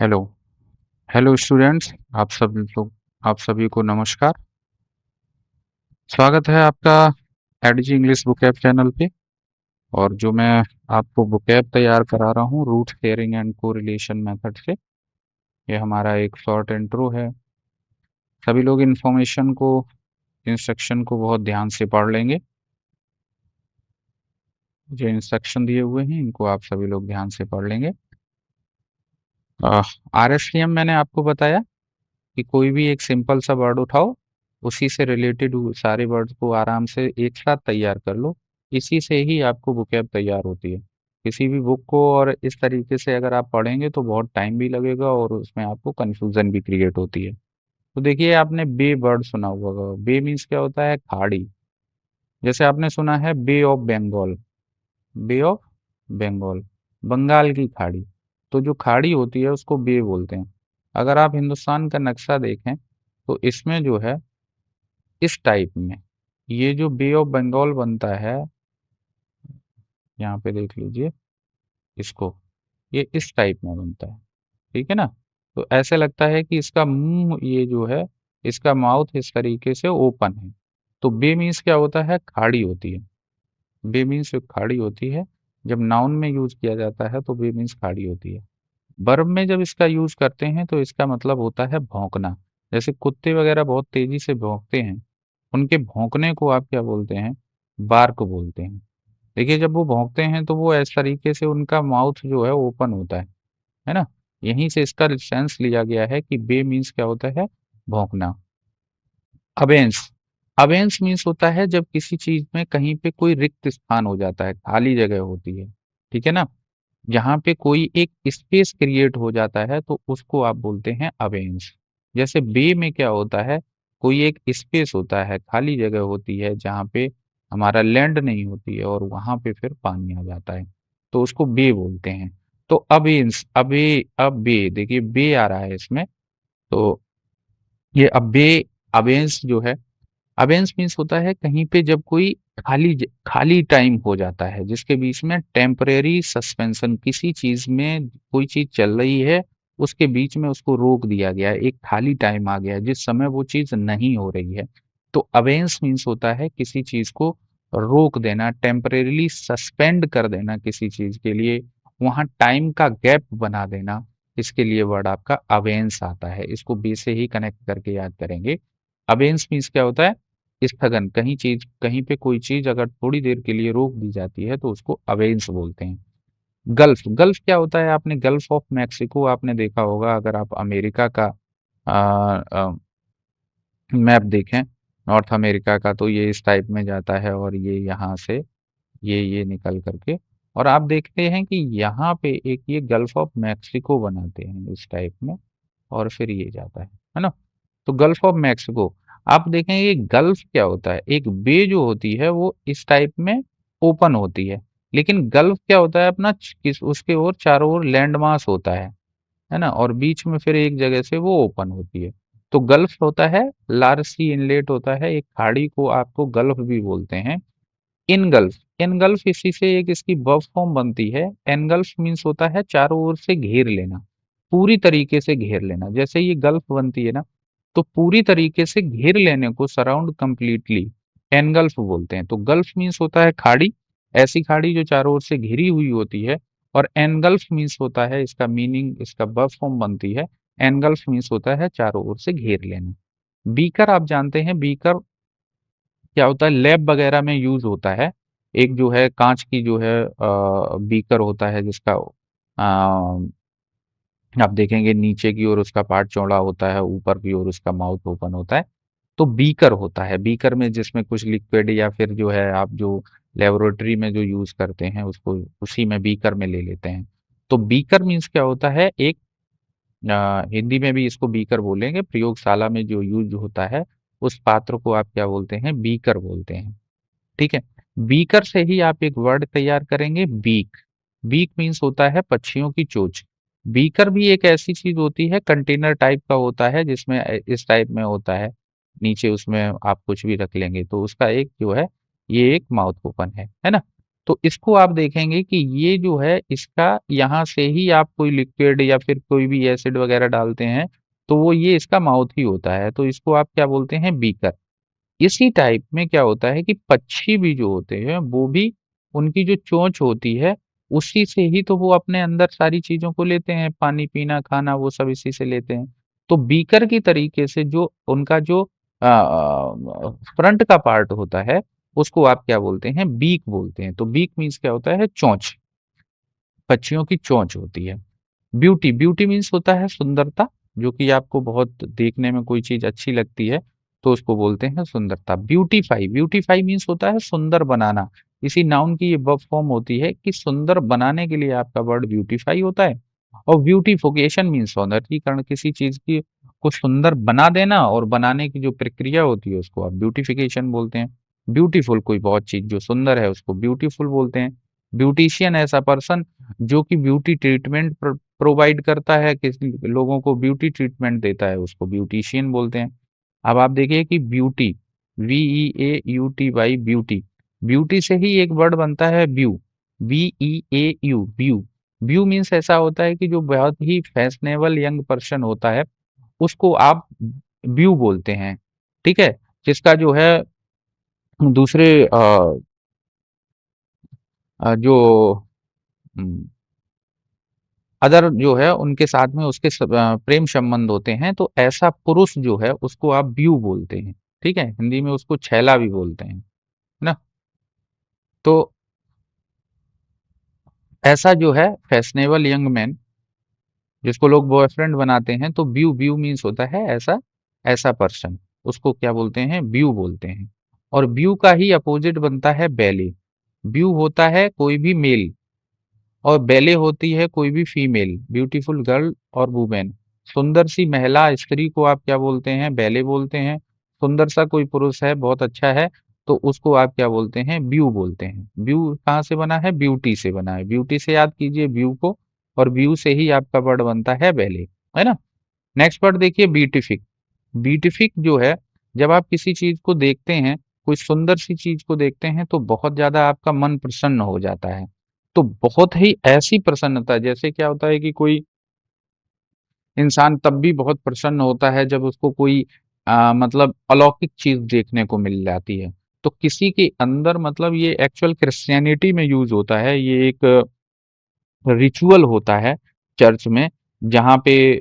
Hello hello students. आप सभी को नमस्कार। स्वागत है आपका एडीजी इंग्लिश बुकैब चैनल पे। और जो मैं आपको बुकैब तैयार करा रहा हूँ root hearing and correlation method से, ये हमारा एक शॉर्ट इंट्रो है। सभी लोग इन्फॉर्मेशन को, इंस्ट्रक्शन को बहुत ध्यान से पढ़ लेंगे। जो इंस्ट्रक्शन दिए हुए हैं इनको आप सभी लोग ध्यान से पढ़ लेंगे। आरएसटीएम मैंने आपको बताया कि कोई भी एक सिंपल सा वर्ड उठाओ, उसी से रिलेटेड सारे वर्ड्स को आराम से एक साथ तैयार कर लो। इसी से ही आपको बुकैब तैयार होती है। किसी भी बुक को और इस तरीके से अगर आप पढ़ेंगे तो बहुत टाइम भी लगेगा और उसमें आपको कंफ्यूजन भी क्रिएट होती है। तो देखिए, आपने बे वर्ड सुना होगा। बे मीन्स क्या होता है? खाड़ी। जैसे आपने सुना है bay of Bengal. Bay of Bengal, Bengal की खाड़ी। तो जो खाड़ी होती है उसको बे बोलते हैं। अगर आप हिंदुस्तान का नक्शा देखें तो इसमें जो है, इस टाइप में ये जो बे ऑफ बंगाल बनता है, यहाँ पे देख लीजिए इसको, ये इस टाइप में बनता है। ठीक है ना? तो ऐसे लगता है कि इसका मुंह, ये जो है इसका माउथ इस तरीके से ओपन है। तो बे मीन्स क्या होता है? खाड़ी होती है। बे मीन्स खाड़ी होती है। जब नाउन में यूज किया जाता है तो बे मीन्स खाड़ी होती है। वर्ब में जब इसका यूज करते हैं तो इसका मतलब होता है भौंकना। जैसे कुत्ते वगैरह बहुत तेजी से भौंकते हैं, उनके भौंकने को आप क्या बोलते हैं? बार्क बोलते हैं। देखिए, जब वो भौंकते हैं तो वो इस तरीके से उनका माउथ जो है ओपन होता है ना? यहीं से इसका सेंस लिया गया है कि बे मीन्स क्या होता है? भौंकना। अबेंस, अबेंस मीन्स होता है जब किसी चीज में कहीं पे कोई रिक्त स्थान हो जाता है, खाली जगह होती है। ठीक है ना? जहाँ पे कोई एक स्पेस क्रिएट हो जाता है तो उसको आप बोलते हैं अबेंस। जैसे बे में क्या होता है? कोई एक स्पेस होता है, खाली जगह होती है जहाँ पे हमारा लैंड नहीं होती है और वहां पे फिर पानी आ जाता है, तो उसको बे बोलते हैं। तो अबेंस, अबे, अब बे, देखिए बे आ रहा है इसमें। तो ये अबे, अबेंस जो है, अबेंस मीन्स होता है कहीं पे जब कोई खाली टाइम हो जाता है जिसके बीच में टेम्परेरी सस्पेंशन, किसी चीज में कोई चीज चल रही है, उसके बीच में उसको रोक दिया गया है, एक खाली टाइम आ गया है जिस समय वो चीज नहीं हो रही है। तो अबेंस मीन्स होता है किसी चीज को रोक देना, टेम्परेरीली सस्पेंड कर देना किसी चीज के लिए, वहां टाइम का गैप बना देना। इसके लिए वर्ड आपका अबेंस आता है। इसको बी से ही कनेक्ट करके याद करेंगे। अबेंस मीन्स क्या होता है? स्थगन, कहीं पे कोई चीज अगर थोड़ी देर के लिए रोक दी जाती है तो उसको अवेंस बोलते हैं। गल्फ, गल्फ क्या होता है? आपने गल्फ ऑफ मैक्सिको आपने देखा होगा। अगर आप अमेरिका का मैप देखें, नॉर्थ अमेरिका का, तो ये इस टाइप में जाता है और ये यहाँ से ये निकल करके, और आप देखते हैं कि यहाँ पे एक ये गल्फ ऑफ मैक्सिको बनाते हैं इस टाइप में, और फिर ये जाता है ना? तो गल्फ ऑफ मैक्सिको, आप देखें ये गल्फ क्या होता है? एक बे जो होती है वो इस टाइप में ओपन होती है, लेकिन गल्फ क्या होता है? अपना किस उसके ओर चारों ओर लैंड मास होता है ना? और बीच में फिर एक जगह से वो ओपन होती है। तो गल्फ होता है, लार्ज सी इनलेट होता है, एक खाड़ी को आपको गल्फ भी बोलते हैं। इनगल्फ, इनगल्फ इसी से एक इसकी वर्ब फॉर्म बनती है। एनगल्फ मीन्स होता है चारों ओर से घेर लेना, पूरी तरीके से घेर लेना। जैसे ये गल्फ बनती है ना, तो पूरी तरीके से घेर लेने को, सराउंड कंप्लीटली, एनगल्फ बोलते हैं। तो गल्फ मीन्स होता है खाड़ी, ऐसी खाड़ी जो चारों ओर से घिरी हुई होती है। और एनगल्फ मीन्स होता है, इसका मीनिंग, इसका वर्ब फॉर्म बनती है, एनगल्फ मीन्स होता है चारों ओर से घेर लेना। बीकर आप जानते हैं, बीकर क्या होता है? लैब वगैरह में यूज होता है। एक जो है कांच की जो है बीकर होता है जिसका आप देखेंगे नीचे की ओर उसका पार्ट चौड़ा होता है, ऊपर की ओर उसका माउथ ओपन होता है। तो बीकर होता है, बीकर में जिसमें कुछ लिक्विड या फिर जो है आप जो लेबोरेटरी में जो यूज करते हैं उसको उसी में बीकर में ले लेते हैं। तो बीकर मीन्स क्या होता है? एक हिंदी में भी इसको बीकर बोलेंगे, प्रयोगशाला में जो यूज होता है उस पात्र को आप क्या बोलते हैं? बीकर बोलते हैं। ठीक है? बीकर से ही आप एक वर्ड तैयार करेंगे, बीक। बीक मीन्स होता है पक्षियों की चोंच। बीकर भी एक ऐसी चीज होती है, कंटेनर टाइप का होता है जिसमें इस टाइप में होता है, नीचे उसमें आप कुछ भी रख लेंगे तो उसका एक जो है, ये एक माउथ ओपन है ना? तो इसको आप देखेंगे कि ये जो है इसका यहाँ से ही आप कोई लिक्विड या फिर कोई भी एसिड वगैरह डालते हैं, तो वो ये इसका माउथ ही होता है, तो इसको आप क्या बोलते हैं, बीकर। इसी टाइप में क्या होता है कि पक्षी भी जो होते हैं वो भी, उनकी जो चोंच होती है उसी से ही तो वो अपने अंदर सारी चीजों को लेते हैं, पानी पीना खाना वो सब इसी से लेते हैं। तो बीकर की तरीके से जो उनका जो फ्रंट का पार्ट होता है उसको आप क्या बोलते हैं, बीक बोलते हैं। तो बीक मीन्स क्या होता है, चोंच, पक्षियों की चोंच होती है। ब्यूटी, ब्यूटी मीन्स होता है सुंदरता, जो कि आपको बहुत देखने में कोई चीज अच्छी लगती है तो उसको बोलते हैं सुंदरता। ब्यूटीफाई, ब्यूटीफाई मीन्स होता है सुंदर बनाना। इसी नाउन की ये वर्ब फॉर्म होती है कि सुंदर बनाने के लिए आपका वर्ड ब्यूटीफाई होता है। और ब्यूटिफिकेशन मीन्स सौंदर्यीकरण, किसी चीज की को सुंदर बना देना, और बनाने की जो प्रक्रिया होती है उसको आप ब्यूटिफिकेशन बोलते हैं। ब्यूटीफुल, कोई बहुत चीज जो सुंदर है उसको ब्यूटीफुल बोलते हैं। ब्यूटिशियन, ऐसा पर्सन जो कि ब्यूटी ट्रीटमेंट प्रोवाइड करता है, किसी लोगों को ब्यूटी ट्रीटमेंट देता है, उसको ब्यूटिशियन बोलते हैं। अब आप देखिए कि ब्यूटी, VEAUTY, ब्यूटी, ब्यूटी से ही एक वर्ड बनता है view, VEAU, view. View means ऐसा होता है कि जो बहुत ही फैशनेबल यंग पर्सन होता है उसको आप व्यू बोलते हैं, ठीक है। जिसका जो है दूसरे जो अदर जो है उनके साथ में उसके प्रेम संबंध होते हैं, तो ऐसा पुरुष जो है उसको आप व्यू बोलते हैं, ठीक है। हिंदी में उसको छैला भी बोलते हैं, है ना। तो ऐसा जो है फैशनेबल यंग मैन जिसको लोग बॉयफ्रेंड बनाते हैं, तो व्यू, व्यू मीन्स होता है ऐसा, ऐसा पर्सन, उसको क्या बोलते हैं, व्यू बोलते हैं। और व्यू का ही अपोजिट बनता है बैले। व्यू होता है कोई भी मेल, और बेले होती है कोई भी फीमेल, ब्यूटीफुल गर्ल और वुमेन। सुंदर सी महिला, स्त्री को आप क्या बोलते हैं, बेले बोलते हैं। सुंदर सा कोई पुरुष है, बहुत अच्छा है, तो उसको आप क्या बोलते हैं, ब्यू बोलते हैं। ब्यू कहाँ से बना है, ब्यूटी से बना है, ब्यूटी से याद कीजिए ब्यू को, और ब्यू से ही आपका वर्ड बनता है बेले, है ना। नेक्स्ट वर्ड देखिए, ब्यूटिफिक। ब्यूटिफिक जो है, जब आप किसी चीज को देखते हैं, कोई सुंदर सी चीज को देखते हैं तो बहुत ज्यादा आपका मन प्रसन्न हो जाता है। तो बहुत ही ऐसी प्रसन्नता, जैसे क्या होता है कि कोई इंसान तब भी बहुत प्रसन्न होता है जब उसको कोई मतलब अलौकिक चीज देखने को मिल जाती है। तो किसी के अंदर, मतलब ये एक्चुअल क्रिश्चियनिटी में यूज होता है, ये एक रिचुअल होता है चर्च में, जहाँ पे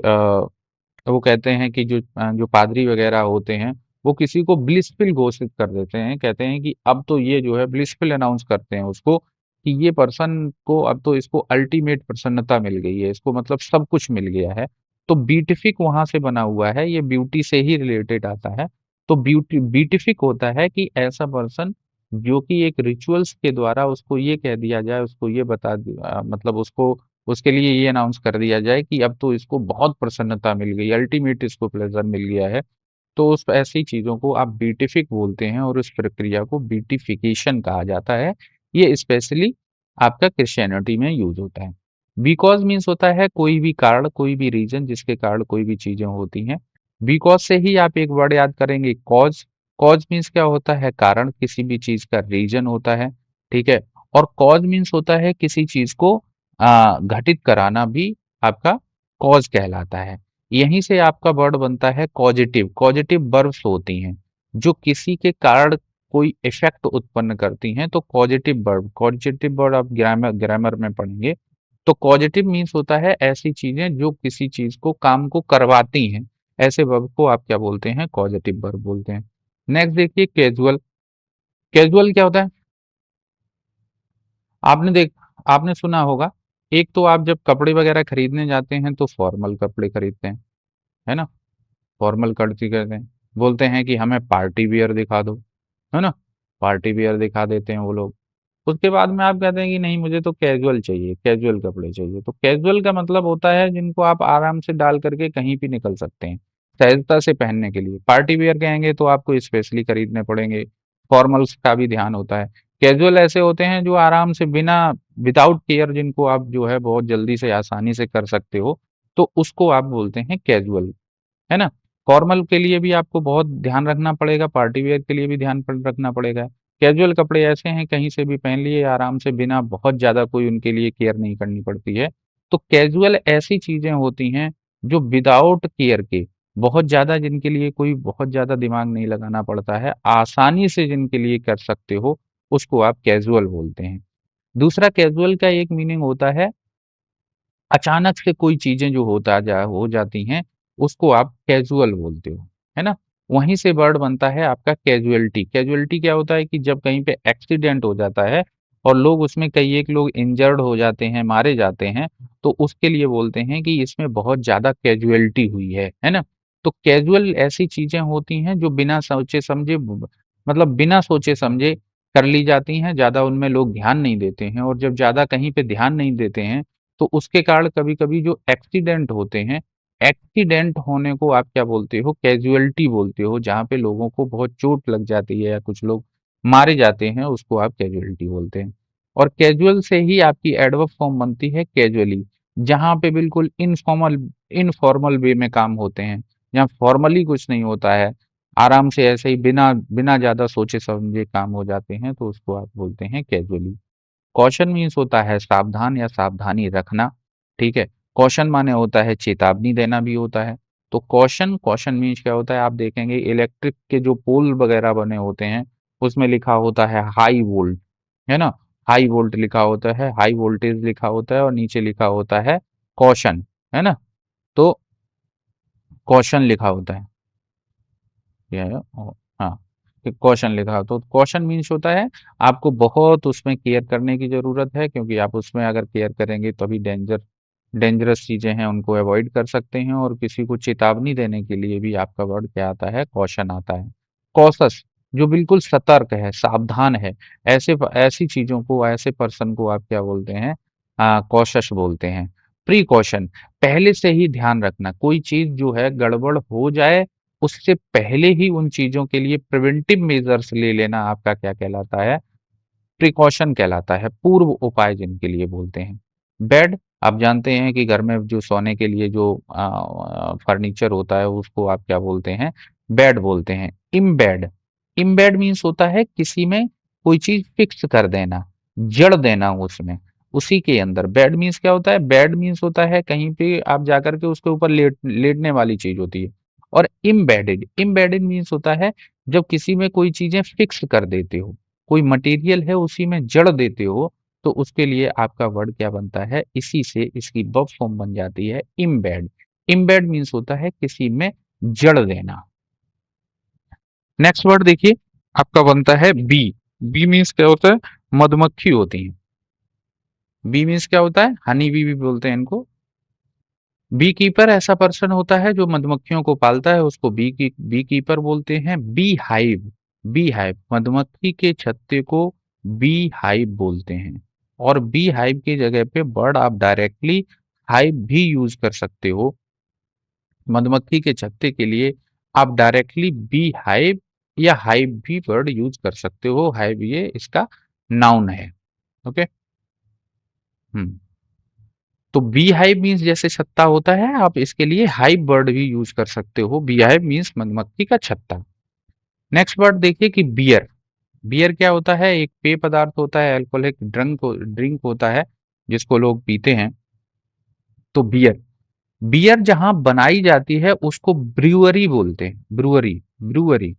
वो कहते हैं कि जो पादरी वगैरह होते हैं वो किसी को ब्लिसफुल घोषित कर देते हैं, कहते हैं कि अब तो ये जो है ब्लिसफुल अनाउंस करते हैं उसको, कि ये पर्सन को अब तो इसको अल्टीमेट प्रसन्नता मिल गई है, इसको मतलब सब कुछ मिल गया है। तो बीटिफिक वहां से बना हुआ है, ये ब्यूटी से ही रिलेटेड आता है। तो ब्यूटी बीटिफिक होता है कि ऐसा पर्सन जो कि एक रिचुअल्स के द्वारा उसको ये कह दिया जाए, उसको ये मतलब उसको उसके लिए ये अनाउंस कर दिया जाए कि अब तो इसको बहुत प्रसन्नता मिल गई, अल्टीमेट इसको प्लेज़र मिल गया है। तो उस ऐसी चीज़ों को आप बीटिफिक बोलते हैं, और उस प्रक्रिया को बीटिफिकेशन कहा जाता है। ये स्पेशली आपका क्रिश्चियनिटी में यूज़ होता है। बिकॉज़ मीन्स होता है कोई भी कारण, कोई भी रीज़न जिसके कारण कोई भी चीज़ें होती हैं। बिकॉज़ से ही आप एक वर्ड याद करेंगे, कॉज़। कॉज़ मीन्स क्या होता है, कारण, किसी भी चीज़ का रीज़न होता है, ठीक है। और कॉज़ मीन्स होता है किसी चीज़ को घटित कराना भी आपका कॉज कहलाता है। यहीं से आपका वर्ड बनता है कॉजेटिव। कॉजेटिव वर्ब्स होती हैं जो किसी के कारण कोई इफेक्ट उत्पन्न करती हैं, तो कॉजेटिव वर्ब, कॉजेटिव वर्ड आप ग्रामर ग्रामर में पढ़ेंगे। तो कॉजेटिव मीन्स होता है ऐसी चीजें जो किसी चीज को, काम को करवाती हैं, ऐसे वर्ब को आप क्या बोलते हैं, कॉजेटिव वर्ब बोलते हैं। नेक्स्ट देखिए, कैजुअल। कैजुअल क्या होता है, आपने देख आपने सुना होगा, एक तो आप जब कपड़े वगैरह खरीदने जाते हैं तो फॉर्मल कपड़े खरीदते हैं, है ना। फॉर्मल कल्ची कहते हैं, बोलते हैं कि हमें पार्टी वियर दिखा दो, है ना। पार्टी वियर दिखा देते हैं वो लोग। उसके बाद में आप कहते हैं कि नहीं मुझे तो कैजुअल चाहिए, कैजुअल कपड़े चाहिए। तो कैजुअल का मतलब होता है जिनको आप आराम से डाल करके कहीं भी निकल सकते हैं, सहजता से पहनने के लिए। पार्टी वियर कहेंगे तो आपको स्पेशली खरीदने पड़ेंगे, फॉर्मल्स का भी ध्यान होता है। कैजुअल ऐसे होते हैं जो आराम से, बिना, विदाउट केयर, जिनको आप जो है बहुत जल्दी से आसानी से कर सकते हो, तो उसको आप बोलते हैं कैजुअल, है ना। फॉर्मल के लिए भी आपको बहुत ध्यान रखना पड़ेगा, पार्टी वेयर के लिए भी ध्यान रखना पड़ेगा। कैजुअल कपड़े ऐसे हैं कहीं से भी पहन लिए आराम से, बिना बहुत ज़्यादा कोई उनके लिए केयर नहीं करनी पड़ती है। तो कैजुअल ऐसी चीज़ें होती हैं जो विदाउट केयर के, बहुत ज़्यादा जिनके लिए कोई बहुत ज़्यादा दिमाग नहीं लगाना पड़ता है, आसानी से जिनके लिए कर सकते हो, उसको आप कैजुअल बोलते हैं। दूसरा कैजुअल का एक मीनिंग होता है अचानक से कोई चीजें जो हो जाती हैं, उसको आप कैजुअल बोलते हो, है ना? वहीं से वर्ड बनता है आपका कैजुअलिटी। कैजुअलिटी क्या होता है कि जब कहीं पे एक्सीडेंट हो जाता है और लोग उसमें कई एक लोग इंजर्ड हो जाते हैं, मारे जाते हैं, तो उसके लिए बोलते हैं कि इसमें बहुत ज्यादा कैजुअलिटी हुई है ना? तो कैजुअल ऐसी चीजें होती हैं जो बिना सोचे समझे मतलब बिना सोचे समझे कर ली जाती हैं, ज्यादा उनमें लोग ध्यान नहीं देते हैं, और जब ज्यादा कहीं पे ध्यान नहीं देते हैं तो उसके कारण कभी-कभी जो एक्सीडेंट होते हैं, एक्सीडेंट होने को आप क्या बोलते हो? कैज़ुअल्टी बोलते हो, जहाँ पे लोगों को बहुत चोट लग जाती है या कुछ लोग मारे जाते हैं, उसको आप कैज़ुअल्टी बोलते हैं। और कैज़ुअल से ही आपकी एडवर्ब फॉर्म बनती है कैज़ुअली, जहाँ पे बिल्कुल इनफॉर्मल वे में काम होते हैं, जहाँ फॉर्मली कुछ नहीं होता है, आराम से ऐसे ही बिना बिना ज़्यादा सोचे-समझे काम हो जाते हैं, तो उसको आप बोलते हैं कैज़ुअली। कॉशन मीन्स होता है सावधान या सावधानी रखना, ठीक है? कॉशन माने होता है चेतावनी देना भी होता है। तो कॉशन कॉशन मीन्स क्या होता है, आप देखेंगे इलेक्ट्रिक के जो पोल वगैरह बने होते हैं, उसमें लिखा होता है हाई वोल्ट, है ना? हाई वोल्ट लिखा होता है, हाई वोल्टेज लिखा होता है और नीचे लिखा होता है कॉशन, है ना? तो कॉशन लिखा होता है। क्या है? हाँ, एक कॉशन लिखा हो तो कॉशन मीन्स होता है आपको बहुत उसमें केयर करने की जरूरत है, क्योंकि आप उसमें अगर केयर करेंगे तभी डेंजरस चीजें हैं उनको अवॉइड कर सकते हैं, और किसी को चेतावनी देने के लिए भी आपका वर्ड क्या आता है? कॉशन आता है। कॉशस, जो बिल्कुल सतर्क है, सावधान है, ऐसी चीजों को, ऐसे पर्सन को आप क्या बोलते हैं? कॉशस बोलते हैं। प्रिकॉशन, पहले से ही ध्यान रखना, कोई चीज जो है गड़बड़ हो जाए उससे पहले ही उन चीजों के लिए प्रिवेंटिव मेजर्स ले लेना आपका क्या कहलाता है? प्रिकॉशन कहलाता है, पूर्व उपाय जिनके लिए बोलते हैं। बेड, आप जानते हैं कि घर में जो सोने के लिए जो फर्नीचर होता है उसको आप क्या बोलते हैं? बेड बोलते हैं। इम्बेड, इम्बेड मीन्स होता है किसी में कोई चीज फिक्स कर देना, जड़ देना उसमें, उसी के अंदर। बेड मीन्स क्या होता है? बेड मीन्स होता है कहीं पे आप जाकर के उसके ऊपर लेटने वाली चीज होती है। और इम्बेडेड, इम्बेडेड मीन्स होता है जब किसी में कोई चीजें फिक्स कर देते हो, कोई मटेरियल है उसी में जड़ देते हो, तो उसके लिए आपका वर्ड क्या बनता है? इसी से इसकी वर्ब फॉर्म बन जाती है इम्बेड। इम्बेड मीन्स होता है किसी में जड़ देना। नेक्स्ट वर्ड देखिए, आपका बनता है बी। बी मीन्स क्या होता है? मधुमक्खी होती है। बी मीन्स क्या होता है? हनी बी भी बोलते हैं इनको। बी कीपर ऐसा पर्सन होता है जो मधुमक्खियों को पालता है, उसको बी कीपर बोलते हैं। बी हाइव, बी हाइव, मधुमक्खी के छत्ते को बी हाइव बोलते हैं। और बी हाइव की जगह पे वर्ड आप डायरेक्टली हाइव भी यूज कर सकते हो। मधुमक्खी के छत्ते के लिए आप डायरेक्टली बी हाइव या हाइव भी वर्ड यूज कर सकते हो। हाइव ये इसका नाउन है। ओके। हम्म। तो बी हाइव मीन्स जैसे छत्ता होता है, आप इसके लिए हाइव वर्ड भी यूज कर सकते हो। बी हाइव मीन्स मधुमक्खी का छत्ता। नेक्स्ट वर्ड देखिए कि बियर। बियर क्या होता है? एक पेय पदार्थ होता है, अल्कोहलिक ड्रिंक होता है जिसको लोग पीते हैं। तो बियर, बियर जहां बनाई जाती है उसको ब्रूअरी बोलते हैं। ब्रूअरी, ब्रूअरी,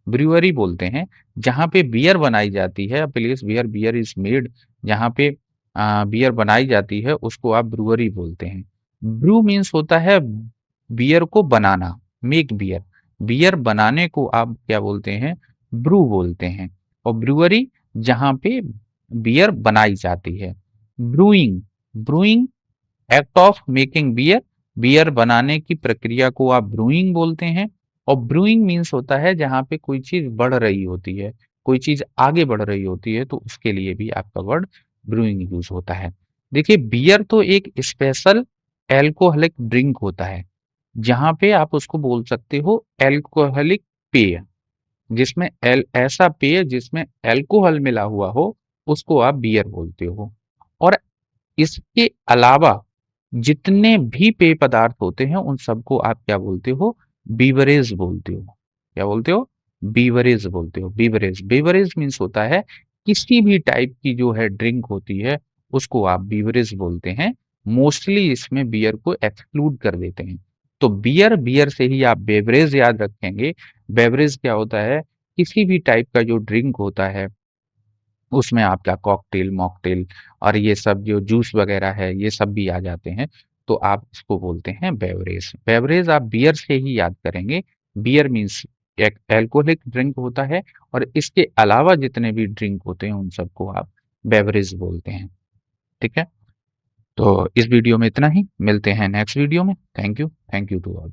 ब्रूअरी बोलते हैं। जहां पे बियर बनाई जाती है, place beer beer is made, जहां पे बियर बनाई जाती है उसको आप ब्रूअरी बोलते हैं। ब्रू मीन्स होता है बियर को बनाना, मेक बियर। बियर बनाने को आप क्या बोलते हैं? ब्रू बोलते हैं। और ब्रूअरी जहां पे बियर बनाई जाती है। Brewing, brewing act of making beer, beer बनाने की प्रक्रिया को आप ब्रूइंग बोलते हैं। और ब्रूइंग मीन्स होता है जहां पे कोई चीज बढ़ रही होती है, कोई चीज आगे बढ़ रही होती है, तो उसके लिए भी आपका वर्ड ब्रूइंग यूज होता है। देखिए, बियर तो एक स्पेशल एल्कोहलिक ड्रिंक होता है, जहां पे आप उसको बोल सकते हो एल्कोहलिक पेय, जिसमें ऐसा पेय जिसमें अल्कोहल मिला हुआ हो, उसको आप बियर बोलते हो। और इसके अलावा जितने भी पेय पदार्थ होते हैं उन सबको आप क्या बोलते हो? बीवरेज बोलते हो। क्या बोलते हो? बीवरेज बोलते हो। बीवरेज, बीवरेज मीन्स होता है किसी भी टाइप की जो है ड्रिंक होती है उसको आप बीवरेज बोलते हैं। मोस्टली इसमें बियर को एक्सक्लूड कर देते हैं। तो बियर, बियर से ही आप बेवरेज याद रखेंगे। बेवरेज क्या होता है, किसी भी टाइप का जो ड्रिंक होता है उसमें आपका कॉकटेल, मॉकटेल और ये सब जो जूस वगैरह है ये सब भी आ जाते हैं। तो आप इसको बोलते हैं बेवरेज। बेवरेज आप बियर से ही याद करेंगे। बियर मीन्स एक एल्कोहलिक ड्रिंक होता है और इसके अलावा जितने भी ड्रिंक होते हैं उन सबको आप बेवरेज बोलते हैं। ठीक है, तो इस वीडियो में इतना ही, मिलते हैं नेक्स्ट वीडियो में। Thank you to all.